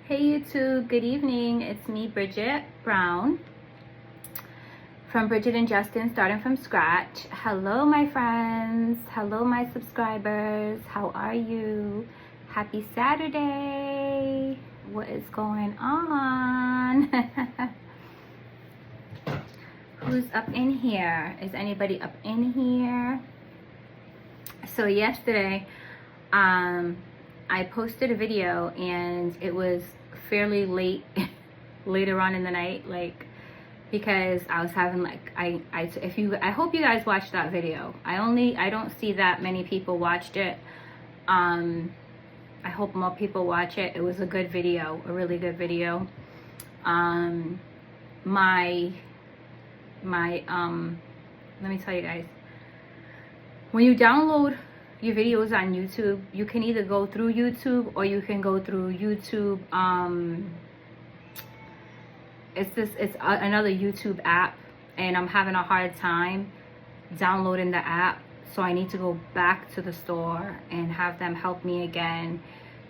Hey YouTube, good evening. It's me, Bridget Brown, from Bridget and Justin Starting From Scratch. Hello my friends, hello my subscribers, how are you? Happy Saturday. What is going on? Who's up in here? Is anybody up in here? So yesterday, I posted a video and it was fairly late, later on in the night, like, because I was having like, I hope you guys watched that video. I don't see that many people watched it. I hope more people watch it. It was a good video, a really good video. Let me tell you guys, when you download your videos on YouTube, you can either go through YouTube or you can go through YouTube. It's another YouTube app, and I'm having a hard time downloading the app, so I need to go back to the store and have them help me again,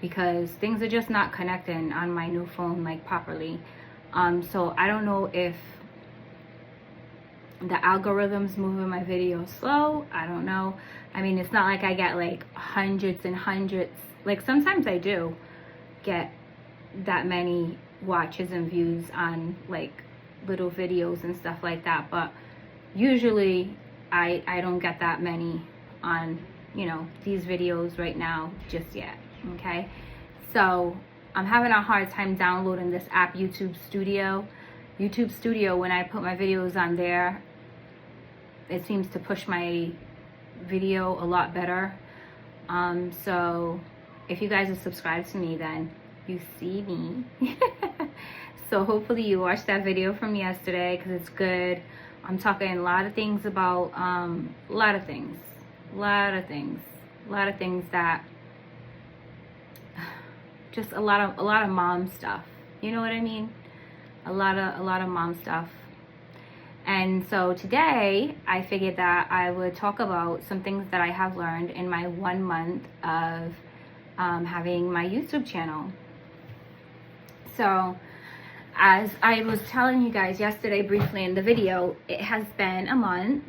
because things are just not connecting on my new phone like properly. So I don't know if the algorithm's moving my videos slow. I don't know. I mean, it's not like I get like hundreds and hundreds. Like sometimes I do get that many watches and views on like little videos and stuff like that, but usually I don't get that many on, you know, these videos right now just yet. Okay, so I'm having a hard time downloading this app, YouTube Studio. When I put my videos on there, it seems to push my video a lot better. So if you guys are subscribed to me, then you see me. So hopefully you watched that video from yesterday, because it's good. I'm talking a lot of things about a lot of things that just a lot of mom stuff, you know what I mean? A lot of mom stuff. And so today I figured that I would talk about some things that I have learned in my 1 month of having my YouTube channel. So as I was telling you guys yesterday briefly in the video, it has been a month,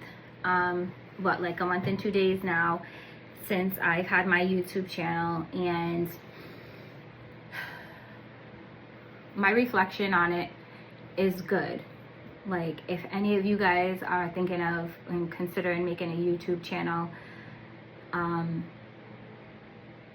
like a month and 2 days now since I've had my YouTube channel, and my reflection on it is good. Like, if any of you guys are thinking of and considering making a YouTube channel,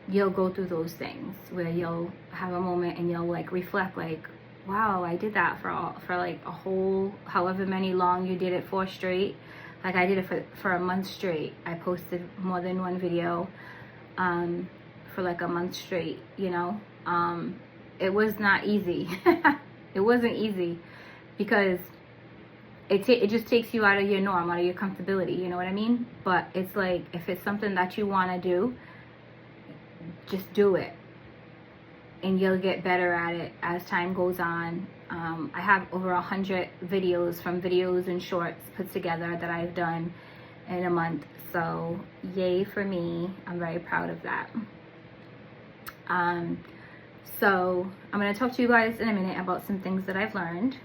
you'll go through those things where you'll have a moment and you'll like reflect, like, wow, I did that for like a whole, however many long you did it for straight. Like I did it for a month straight. I posted more than one video for like a month straight, you know. It was not easy. It wasn't easy, because it just takes you out of your norm, out of your comfortability, you know what I mean? But it's like, if it's something that you want to do, just do it, and you'll get better at it as time goes on. I have over 100 videos from videos and shorts put together that I've done in a month, so yay for me. I'm very proud of that. So I'm going to talk to you guys in a minute about some things that I've learned.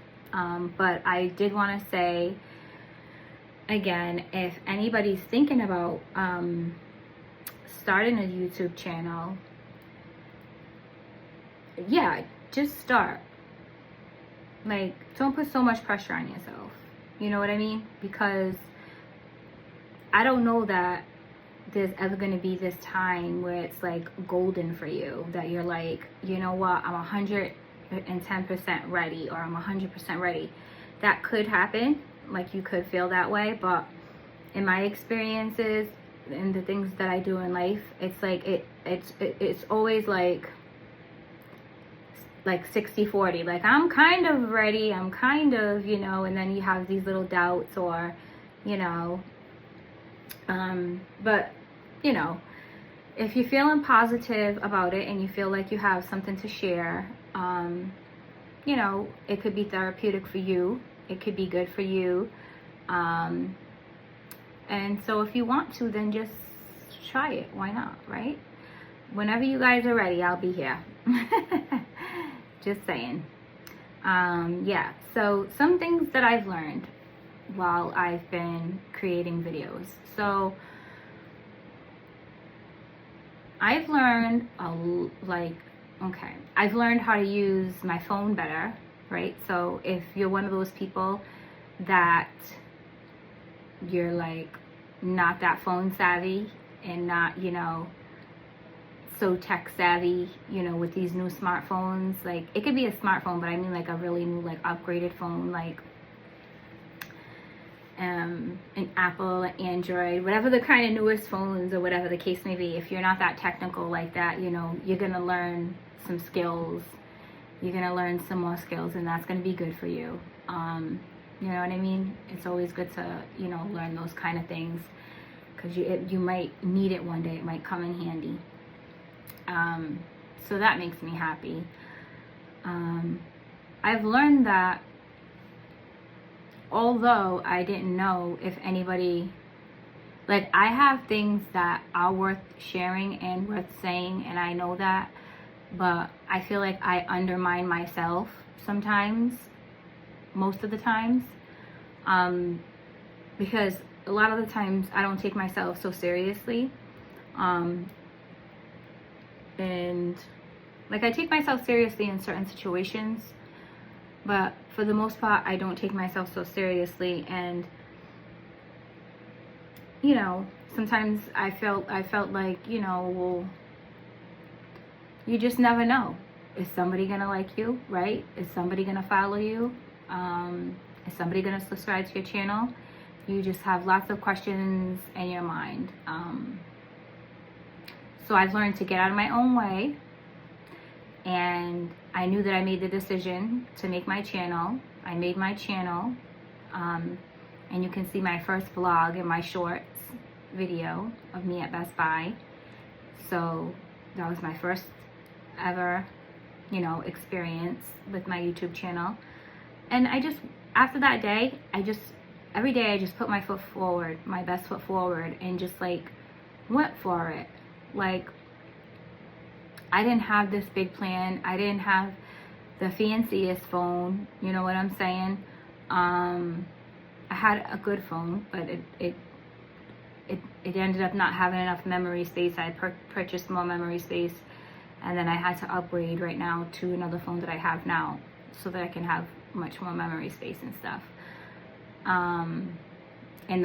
But I did want to say, again, if anybody's thinking about starting a YouTube channel, yeah, just start. Like, don't put so much pressure on yourself. You know what I mean? Because I don't know that there's ever going to be this time where it's like golden for you, that you're like, you know what, I'm 110% ready, or I'm 100% ready. That could happen. Like, you could feel that way, but in my experiences and the things that I do in life, it's like it's always like 60-40. Like, I'm kind of ready, I'm kind of, you know, and then you have these little doubts, or, you know, but, you know, if you're feeling positive about it and you feel like you have something to share, you know, it could be therapeutic for you. It could be good for you. And so if you want to, then just try it. Why not, right? Whenever you guys are ready, I'll be here. Just saying. Yeah, so some things that I've learned while I've been creating videos. So I've learned I've learned how to use my phone better, right? So if you're one of those people that you're like not that phone savvy and not, so tech savvy, with these new smartphones, like it could be a smartphone, but I mean like a really new, like upgraded phone, like an Apple, Android, whatever the kind of newest phones or whatever the case may be. If you're not that technical like that, you're gonna learn some skills. You're gonna learn some more skills, and that's gonna be good for you. You know what I mean? It's always good to learn those kind of things, because you might need it one day. It might come in handy. So that makes me happy. I've learned that although I didn't know if anybody, like I have things that are worth sharing and worth saying, and I know that, but I feel like I undermine myself sometimes, most of the times, because a lot of the times I don't take myself so seriously. And like I take myself seriously in certain situations, but for the most part I don't take myself so seriously. And sometimes I felt like, well, you just never know. Is somebody gonna like you, right? Is somebody gonna follow you? Is somebody gonna subscribe to your channel? You just have lots of questions in your mind. So I've learned to get out of my own way, and I knew that I made the decision to make my channel. I made my channel, and you can see my first vlog in my shorts video of me at Best Buy. So that was my first ever, experience with my YouTube channel. And after that day, every day I just put my foot forward, my best foot forward, and just like went for it. Like, I didn't have this big plan. I didn't have the fanciest phone. You know what I'm saying? I had a good phone, but it ended up not having enough memory space. I purchased more memory space, and then I had to upgrade right now to another phone that I have now, so that I can have much more memory space and stuff. And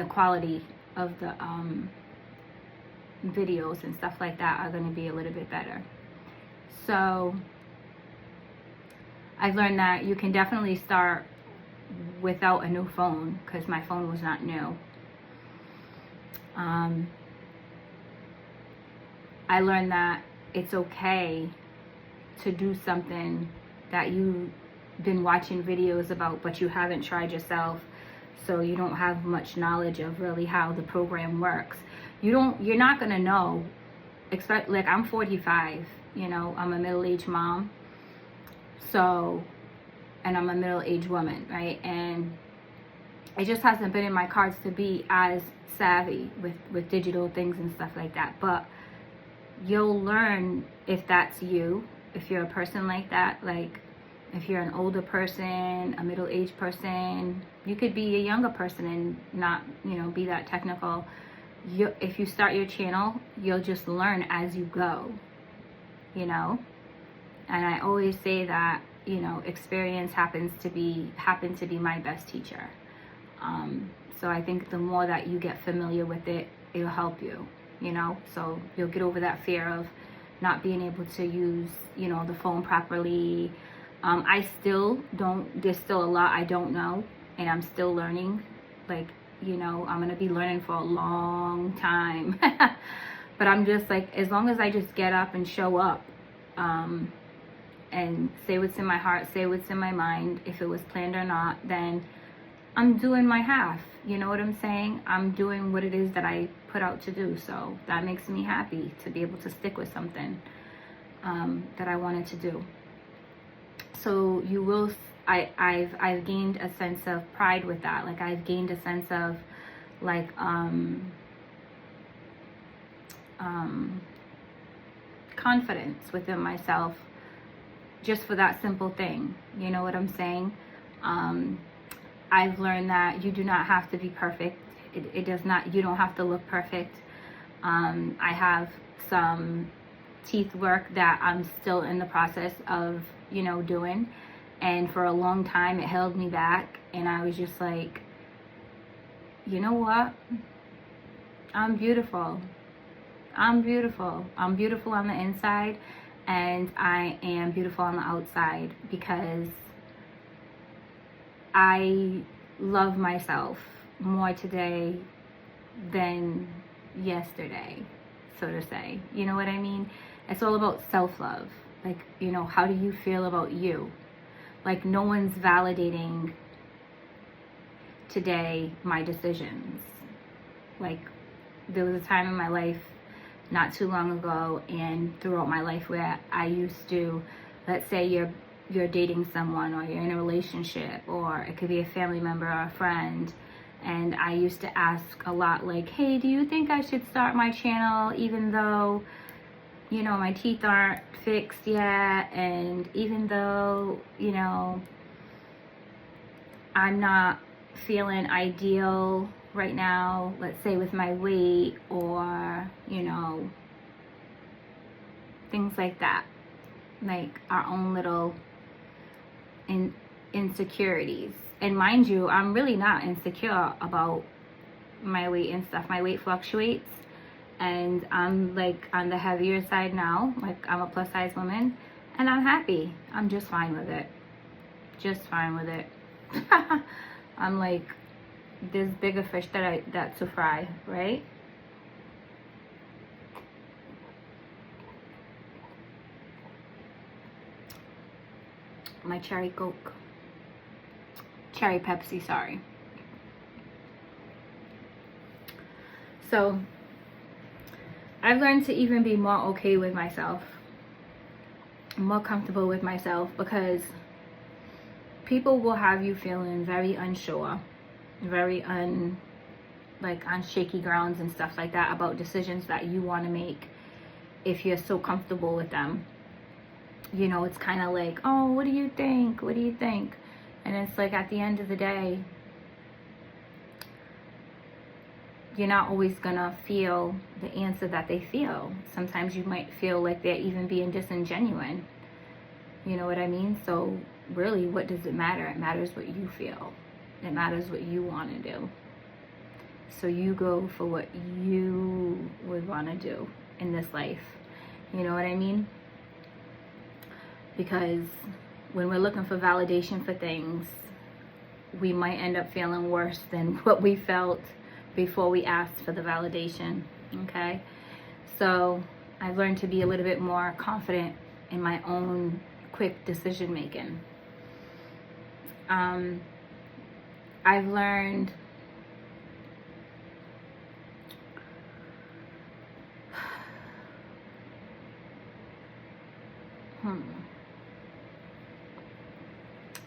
the quality of the videos and stuff like that are going to be a little bit better. So I've learned that you can definitely start without a new phone, because my phone was not new. I learned that it's okay to do something that you've been watching videos about, but you haven't tried yourself, so you don't have much knowledge of really how the program works. You're not gonna know. Like, I'm 45, I'm a middle-aged mom, so, and I'm a middle-aged woman, right? And it just hasn't been in my cards to be as savvy with digital things and stuff like that. But you'll learn if that's you, if you're a person like that. Like, if you're an older person, a middle-aged person, you could be a younger person and not, be that technical. If you start your channel, you'll just learn as you go, And I always say that, experience happened to be my best teacher. So I think the more that you get familiar with it, it'll help you, So you'll get over that fear of not being able to use, the phone properly. I still don't, there's still a lot I don't know, and I'm still learning. Like, I'm going to be learning for a long time. But I'm just like, as long as I just get up and show up, and say what's in my heart, say what's in my mind, if it was planned or not, then I'm doing my half. You know what I'm saying? I'm doing what it is that I put out to do. So that makes me happy to be able to stick with something that I wanted to do. So you will, I've gained a sense of pride with that. Like, I've gained a sense of like confidence within myself just for that simple thing. You know what I'm saying? I've learned that you do not have to be perfect. It does not, you don't have to look perfect. I have some teeth work that I'm still in the process of, you know, doing. And for a long time, it held me back. And I was just like, you know what? I'm beautiful. I'm beautiful. I'm beautiful on the inside, and I am beautiful on the outside, because I love myself more today than yesterday, so to say. You know what I mean? It's all about self-love. Like, you know, how do you feel about you? Like, no one's validating today my decisions. Like, there was a time in my life not too long ago and throughout my life where I used to, let's say you're dating someone, or you're in a relationship, or it could be a family member or a friend, and I used to ask a lot, like, hey, do you think I should start my channel even though, you know, my teeth aren't fixed yet, and even though, you know, I'm not feeling ideal right now, let's say with my weight, or, you know, things like that, like our own little insecurities. And mind you, I'm really not insecure about my weight and stuff. My weight fluctuates, and I'm like on the heavier side now. Like, I'm a plus size woman, and I'm happy. I'm just fine with it. Just fine with it. I'm like, there's bigger fish that to fry, right? My cherry Coke. Cherry Pepsi, sorry. So, I've learned to even be more okay with myself. More comfortable with myself, because people will have you feeling very unsure, very on shaky grounds and stuff like that about decisions that you want to make if you're so comfortable with them. You know, it's kind of like, oh, what do you think? What do you think? And it's like, at the end of the day, you're not always gonna feel the answer that they feel. Sometimes you might feel like they're even being disingenuous. You know what I mean? So really, what does it matter? It matters what you feel. It matters what you want to do. So you go for what you would want to do in this life. You know what I mean? Because when we're looking for validation for things, we might end up feeling worse than what we felt before we asked for the validation. Okay? So I've learned to be a little bit more confident in my own quick decision making. I've learned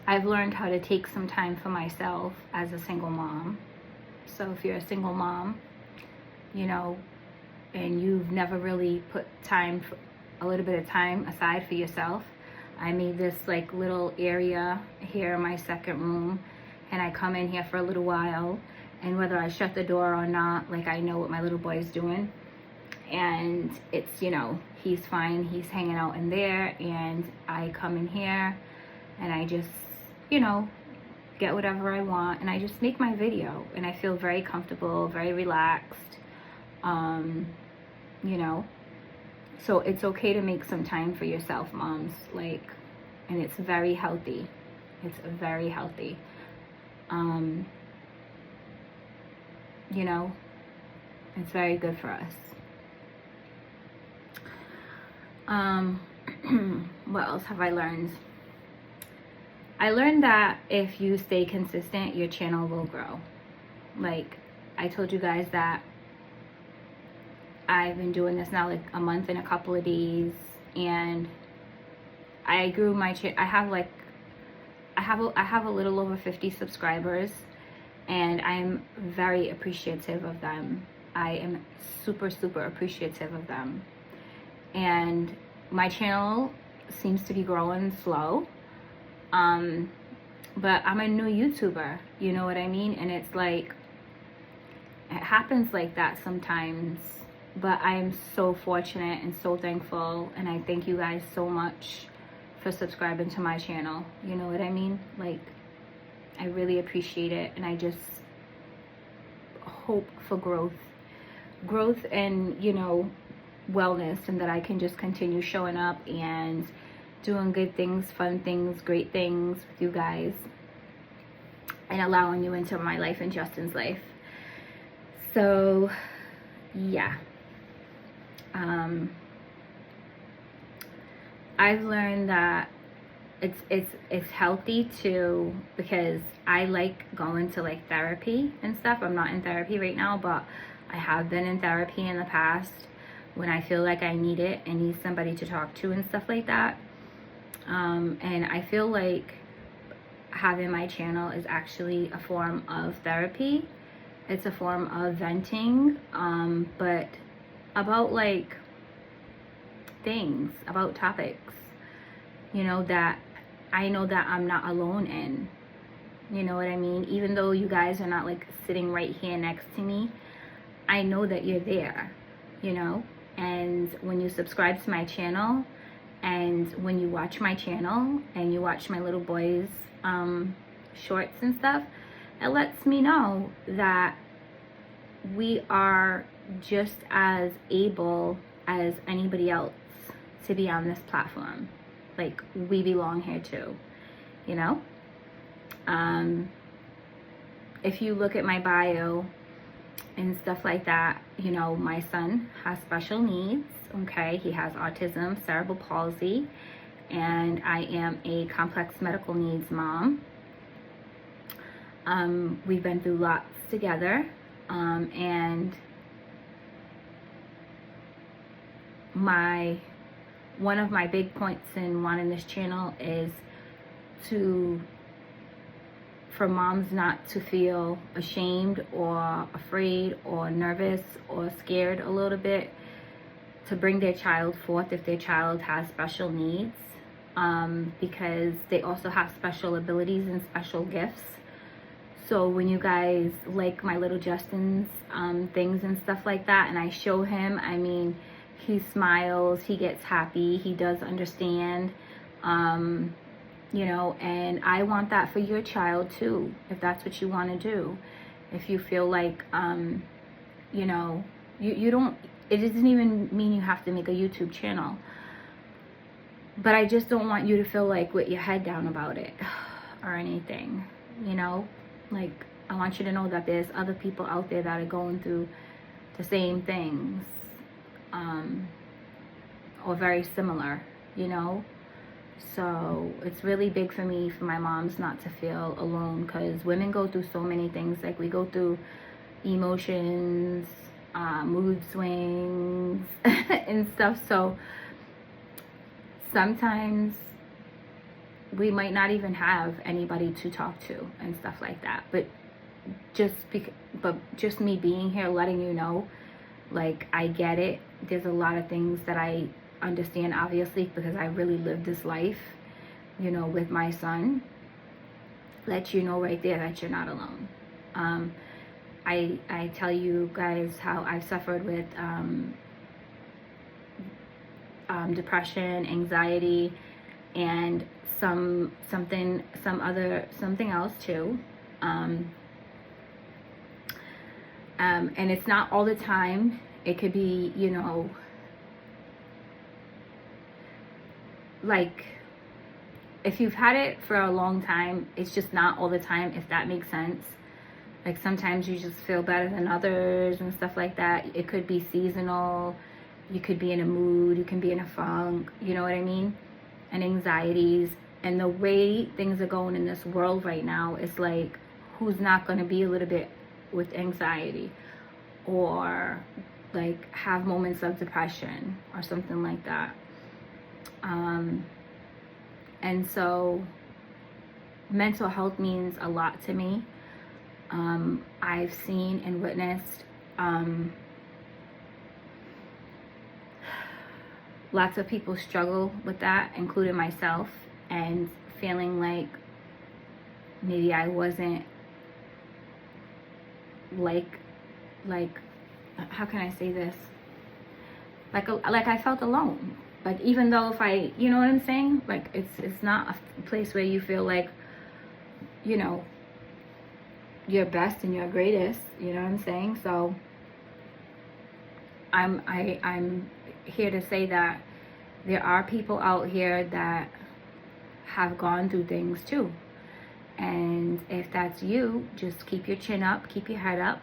I've learned how to take some time for myself as a single mom. So if you're a single mom, you know, and you've never really put a little bit of time aside for yourself, I made this like little area here in my second room, and I come in here for a little while, and whether I shut the door or not, like, I know what my little boy is doing, and it's, you know, he's fine, he's hanging out in there, and I come in here and I just, you know, get whatever I want, and I just make my video, and I feel very comfortable, very relaxed, you know. So it's okay to make some time for yourself, moms, like, and it's very healthy. It's very healthy. You know, it's very good for us. What else have I learned? I learned that if you stay consistent, your channel will grow. Like, I told you guys that I've been doing this now like a month and a couple of days, and I grew my I have a little over 50 subscribers, and I'm very appreciative of them. I am super appreciative of them. And my channel seems to be growing slow. But I'm a new YouTuber, you know what I mean? And it's like, it happens like that sometimes. But I am so fortunate and so thankful, and I thank you guys so much for subscribing to my channel. You know what I mean? Like, I really appreciate it, and I just hope for growth and, you know, wellness, and that I can just continue showing up and doing good things, fun things, great things with you guys, and allowing you into my life and Justin's life. So yeah, I've learned that it's healthy to, because I like going to like therapy and stuff. I'm not in therapy right now, but I have been in therapy in the past when I feel like I need it and need somebody to talk to and stuff like that. And I feel like having my channel is actually a form of therapy. It's a form of venting, but about like things, about topics, you know, that I know that I'm not alone in. You know what I mean? Even though you guys are not like sitting right here next to me, I know that you're there, you know? And when you subscribe to my channel, and when you watch my channel and you watch my little boys shorts and stuff, it lets me know that we are just as able as anybody else to be on this platform. Like, we belong here too, you know? If you look at my bio and stuff like that, you know, my son has special needs, okay? He has autism, cerebral palsy, and I am a complex medical needs mom. We've been through lots together, and one of my big points in wanting this channel is for moms not to feel ashamed or afraid or nervous or scared a little bit to bring their child forth if their child has special needs, because they also have special abilities and special gifts. So when you guys like my little Justin's things and stuff like that, and I show him, I mean, he smiles, he gets happy, he does understand, you know, and I want that for your child too, if that's what you want to do. If you feel like, you know, you don't, it doesn't even mean you have to make a YouTube channel, but I just don't want you to feel like with your head down about it or anything, you know? Like, I want you to know that there's other people out there that are going through the same things, or very similar, you know? So it's really big for me, for my moms not to feel alone, because women go through so many things. Like, we go through emotions, mood swings and stuff. So sometimes we might not even have anybody to talk to and stuff like that. But just me being here, letting you know, like, I get it. There's a lot of things that I understand, obviously, because I really lived this life, you know, with my son. Let you know right there that you're not alone. I tell you guys how I've suffered with depression, anxiety, and something else too. And it's not all the time. It could be, you know, like, if you've had it for a long time, it's just not all the time, if that makes sense. Like, sometimes you just feel better than others and stuff like that. It could be seasonal. You could be in a mood. You can be in a funk. You know what I mean? And anxieties. And the way things are going in this world right now, is like, who's not going to be a little bit with anxiety, or like have moments of depression or something like that. And so mental health means a lot to me. I've seen and witnessed lots of people struggle with that, including myself, and feeling like maybe I wasn't like how can I say this? Like I felt alone. Like, even though if I, you know what I'm saying? Like, it's not a place where you feel like, you know, you're best and you're greatest. You know what I'm saying? So I'm here to say that there are people out here that have gone through things too. And if that's you, just keep your chin up, keep your head up,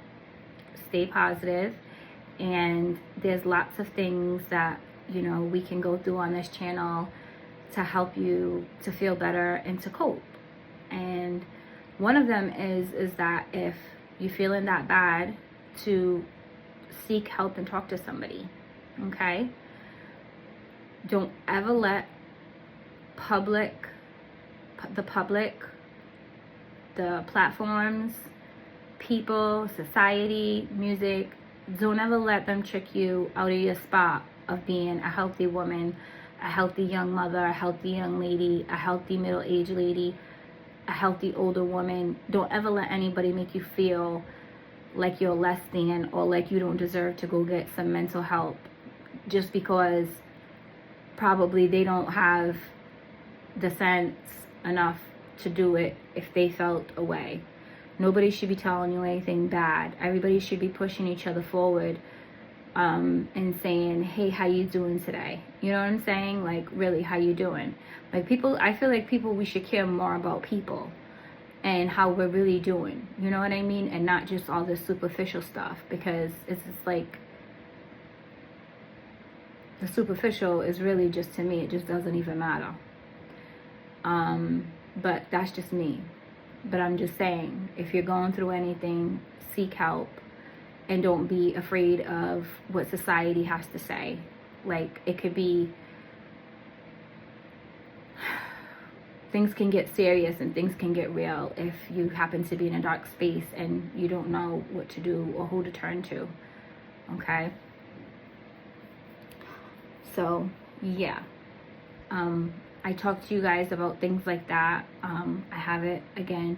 stay positive. And there's lots of things that, you know, we can go through on this channel to help you to feel better and to cope. And one of them is that if you're feeling that bad, to seek help and talk to somebody. Okay? Don't ever let the platforms, people, society, music, don't ever let them trick you out of your spot of being a healthy woman, a healthy young mother, a healthy young lady, a healthy middle-aged lady, a healthy older woman. Don't ever let anybody make you feel like you're less than or like you don't deserve to go get some mental help just because probably they don't have the sense enough to do it if they felt away. Nobody should be telling you anything bad. Everybody should be pushing each other forward and saying, hey, how you doing today? You know what I'm saying? Like, really, how you doing? Like, people, I feel like we should care more about people and how we're really doing. You know what I mean? And not just all this superficial stuff, because it's just like, the superficial is really just, to me, it just doesn't even matter. But that's just me. But I'm just saying, if you're going through anything, seek help and don't be afraid of what society has to say. Like, it could be, things can get serious and things can get real if you happen to be in a dark space and you don't know what to do or who to turn to. Okay? So, yeah. I talk to you guys about things like that. I have it, again,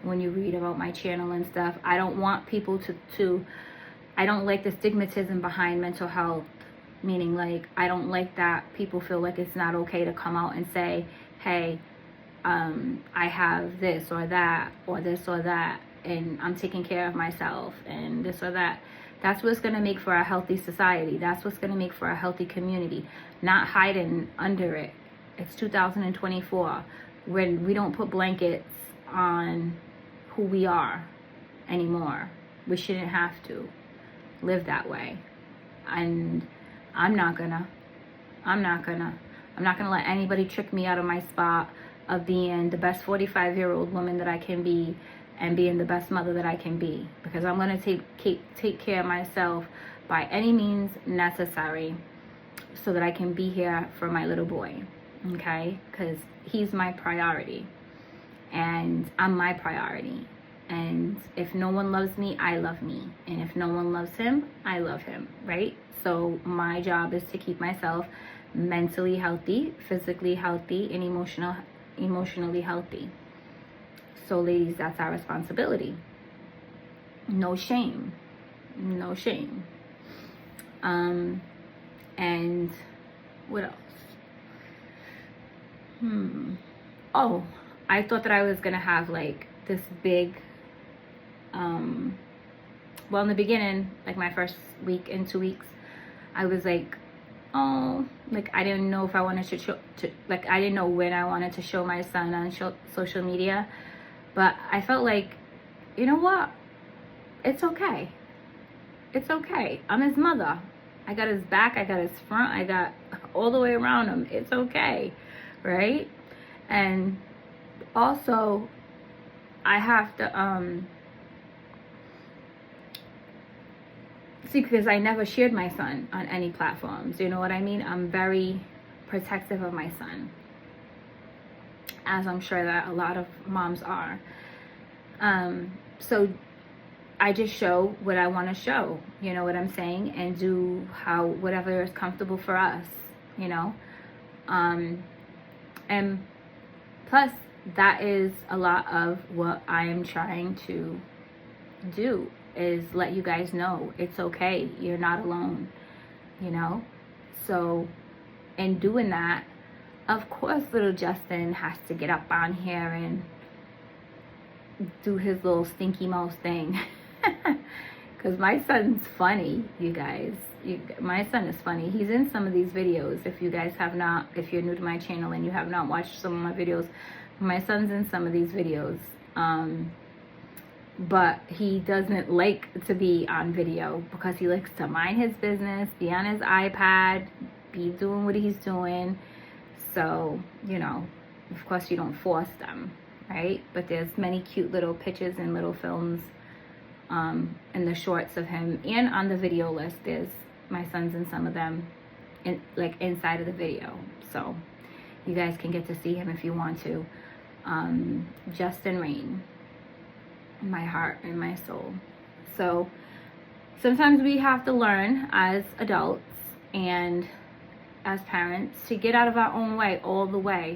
when you read about my channel and stuff. I don't want people to I don't like the stigmatism behind mental health, meaning, like, I don't like that people feel like it's not okay to come out and say, hey, I have this or that, and I'm taking care of myself, and this or that. That's what's going to make for a healthy society. That's what's going to make for a healthy community, not hiding under it. It's 2024, when we don't put blankets on who we are anymore. We shouldn't have to live that way. And I'm not gonna let anybody trick me out of my spot of being the best 45-year-old woman that I can be and being the best mother that I can be. Because I'm gonna take care of myself by any means necessary so that I can be here for my little boy. Okay? Because he's my priority. And I'm my priority. And if no one loves me, I love me. And if no one loves him, I love him, right? So my job is to keep myself mentally healthy, physically healthy, and emotionally healthy. So ladies, that's our responsibility. No shame. No shame. And what else? Oh, I thought that I was gonna have like this big well, in the beginning, like my first week and 2 weeks, I was like, oh, like I didn't know if I wanted to like I didn't know when I wanted to show my son on social media. But I felt like, you know what? It's okay. It's okay. I'm his mother. I got his back, I got his front, I got all the way around him. It's okay, right? And also, I have to see, because I never shared my son on any platforms. You know what I mean? I'm very protective of my son, as I'm sure that a lot of moms are. So I just show what I want to show, you know what I'm saying, and do whatever is comfortable for us. you know. And plus, that is a lot of what I am trying to do, is let you guys know it's okay. You're not alone, you know. So in doing that, of course, little Justin has to get up on here and do his little stinky mouse thing. Because my son's funny, you guys. My son is funny. He's in some of these videos. If you guys have not, if you're new to my channel and you have not watched some of my videos, my son's in some of these videos. But he doesn't like to be on video because he likes to mind his business, be on his iPad, be doing what he's doing. So, you know, of course you don't force them, right? But there's many cute little pictures and little films in the shorts of him, and on the video list there's my son's in some of them, in like inside of the video, so you guys can get to see him if you want to. Justin Rain, my heart and my soul. So sometimes we have to learn as adults and as parents to get out of our own way,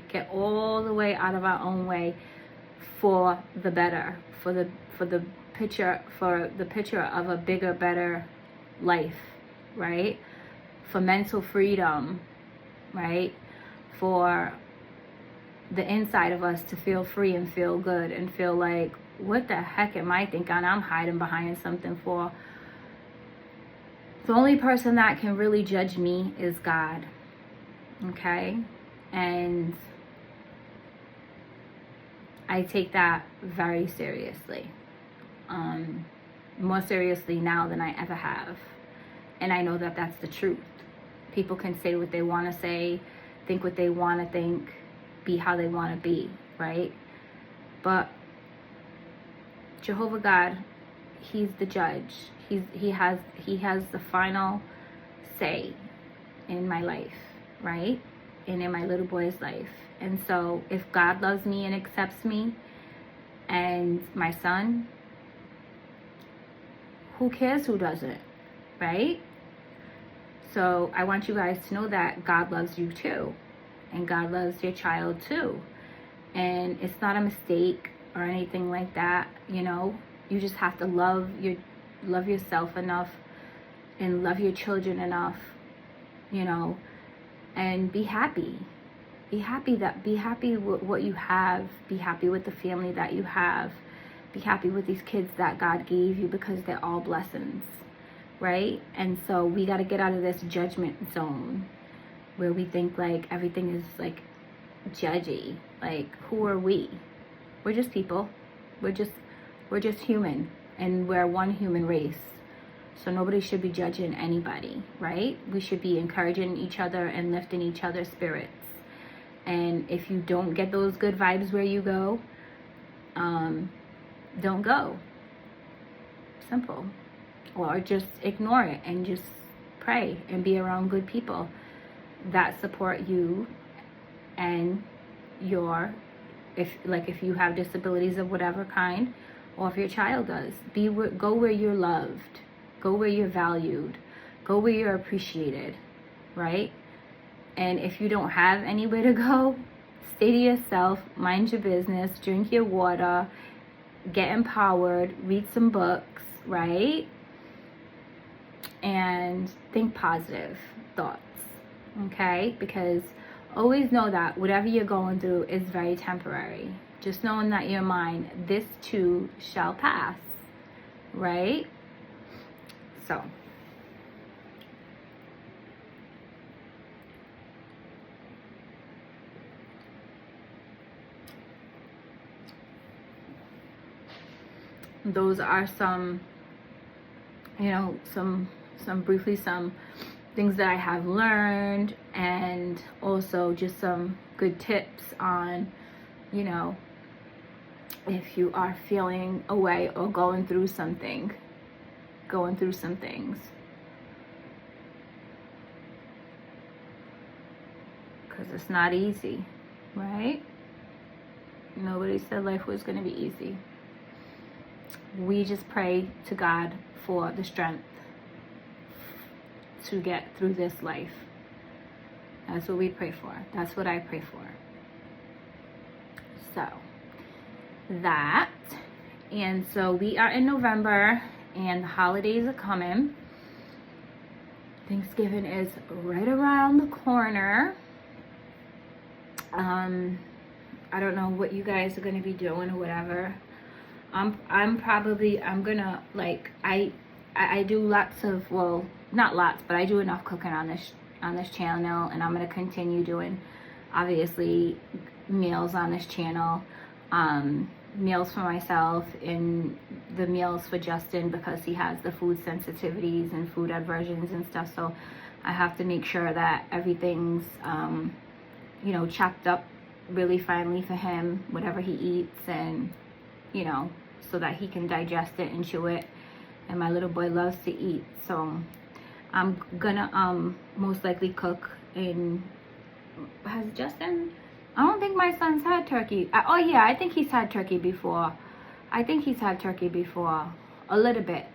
get all the way out of our own way for the better, for the picture of a bigger, better life, right? For mental freedom, right? For the inside of us to feel free and feel good and feel like, what the heck am I thinking I'm hiding behind something for? The only person that can really judge me is God, okay? And I take that very seriously. More seriously now than I ever have. And I know that that's the truth. People can say what they want to say, think what they want to think, be how they want to be, right? But Jehovah God, he's the judge. He has the final say in my life, right? And in my little boy's life. And so if God loves me and accepts me and my son, who cares who doesn't, right? So I want you guys to know that God loves you too. And God loves your child too. And it's not a mistake or anything like that, you know. You just have to love yourself enough and love your children enough, you know, and be happy. Be happy with what you have. Be happy with the family that you have. Be happy with these kids that God gave you, because they're all blessings, right? And so we got to get out of this judgment zone where we think like everything is like judgy. Like, who are we? We're just people. We're just human, and we're one human race. So nobody should be judging anybody, right? We should be encouraging each other and lifting each other's spirits. And if you don't get those good vibes where you go, don't go. Simple. Or just ignore it and just pray and be around good people that support you and your, if you have disabilities of whatever kind, or if your child does, go where you're loved, go where you're valued, go where you're appreciated, right? And if you don't have anywhere to go, stay to yourself, mind your business, drink your water, get empowered, read some books, right? And think positive thoughts, okay? Because always know that whatever you're going through is very temporary. Just knowing that in your mind, this too shall pass, right? So those are some, some things that I have learned, and also just some good tips on, if you are feeling away or going through some things, because it's not easy, right? Nobody said life was going to be easy. We just pray to God for the strength to get through this life. That's what we pray for. That's what I pray for. So that, and so we are in November and the holidays are coming. Thanksgiving is right around the corner. I don't know what you guys are gonna be doing or whatever. I'm gonna, like, I do lots of, well, not lots, but I do enough cooking on this channel, and I'm gonna continue doing, obviously, meals on this channel, meals for myself and the meals for Justin, because he has the food sensitivities and food aversions and stuff. So I have to make sure that everything's you know, chopped up really finely for him, whatever he eats, and you know, so that he can digest it and chew it. And my little boy loves to eat, so I'm gonna most likely cook. In, has Justin, I don't think my son's had turkey. Oh yeah, I think he's had turkey before. I think he's had turkey before, a little bit,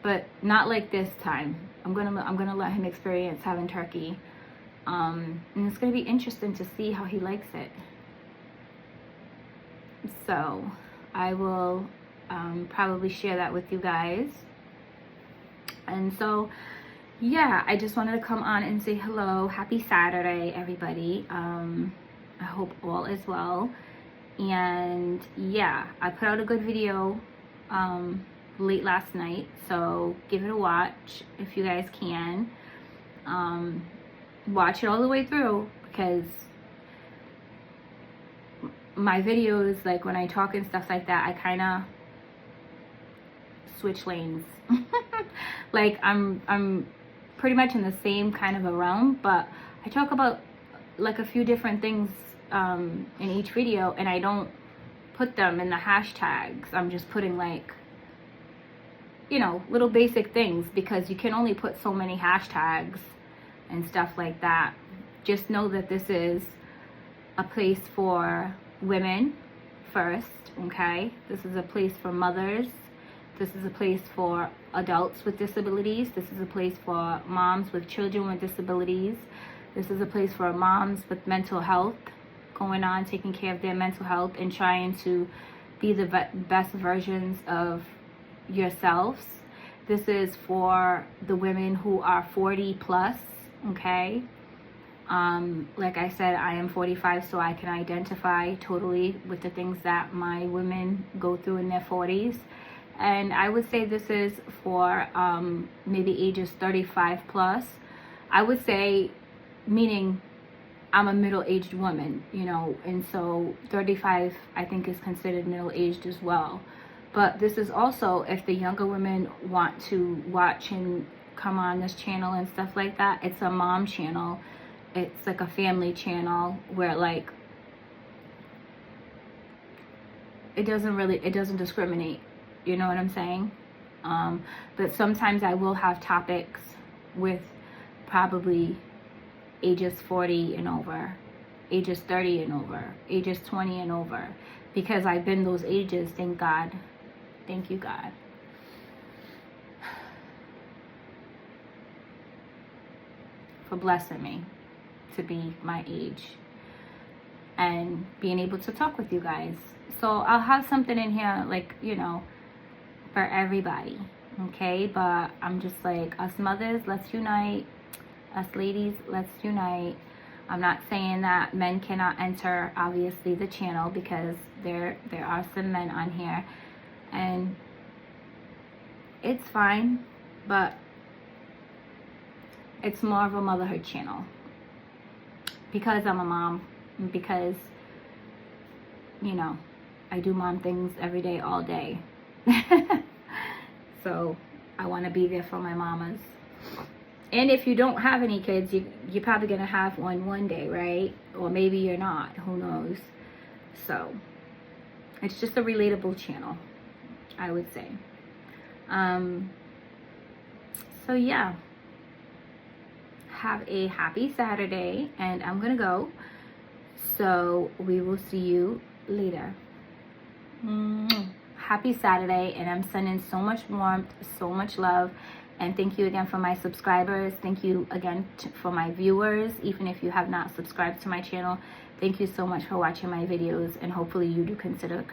but not like this time. I'm gonna let him experience having turkey. And it's going to be interesting to see how he likes it. So I will probably share that with you guys. And so, yeah, I just wanted to come on and say hello. Happy Saturday, everybody. I hope all is well. And yeah, I put out a good video late last night, so give it a watch if you guys can. Watch it all the way through, because my videos, like when I talk and stuff like that, I kind of switch lanes. Like I'm pretty much in the same kind of a realm, but I talk about like a few different things in each video, and I don't put them in the hashtags. I'm just putting, like, you know, little basic things, because you can only put so many hashtags and stuff like that. Just know that this is a place for women first, okay? This is a place for mothers. This is a place for adults with disabilities. This is a place for moms with children with disabilities. This is a place for moms with mental health going on, taking care of their mental health and trying to be the best versions of yourselves. This is for the women who are 40 plus, okay? Like I said, I am 45, so I can identify totally with the things that my women go through in their 40s. And I would say this is for maybe ages 35 plus. I would say, meaning I'm a middle-aged woman, you know, and so 35 I think is considered middle-aged as well. But this is also if the younger women want to watch and come on this channel and stuff like that. It's a mom channel. It's like a family channel where, like, it doesn't discriminate, you know what I'm saying? But sometimes I will have topics with probably ages 40 and over, ages 30 and over, ages 20 and over, because I've been those ages, thank God. Thank you, God. For blessing me to be my age and being able to talk with you guys. So I'll have something in here, like, you know, for everybody, okay? But I'm just like, us mothers, let's unite. Us ladies, let's unite. I'm not saying that men cannot enter, obviously, the channel, because there are some men on here, and it's fine, but it's more of a motherhood channel, because I'm a mom, because, you know, I do mom things every day, all day. So I want to be there for my mamas. And if you don't have any kids, you're probably going to have one day, right? Or maybe you're not. Who knows? So it's just a relatable channel, I would say. So yeah. Have a happy Saturday, and I'm going to go. So we will see you later. Happy Saturday, and I'm sending so much warmth, so much love, And thank you again for my subscribers. Thank you again for my viewers. Even if you have not subscribed to my channel, thank you so much for watching my videos. And hopefully you do consider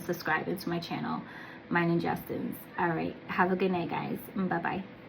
subscribing to my channel, Mine and Justin's. All right. Have a good night, guys. Bye-bye.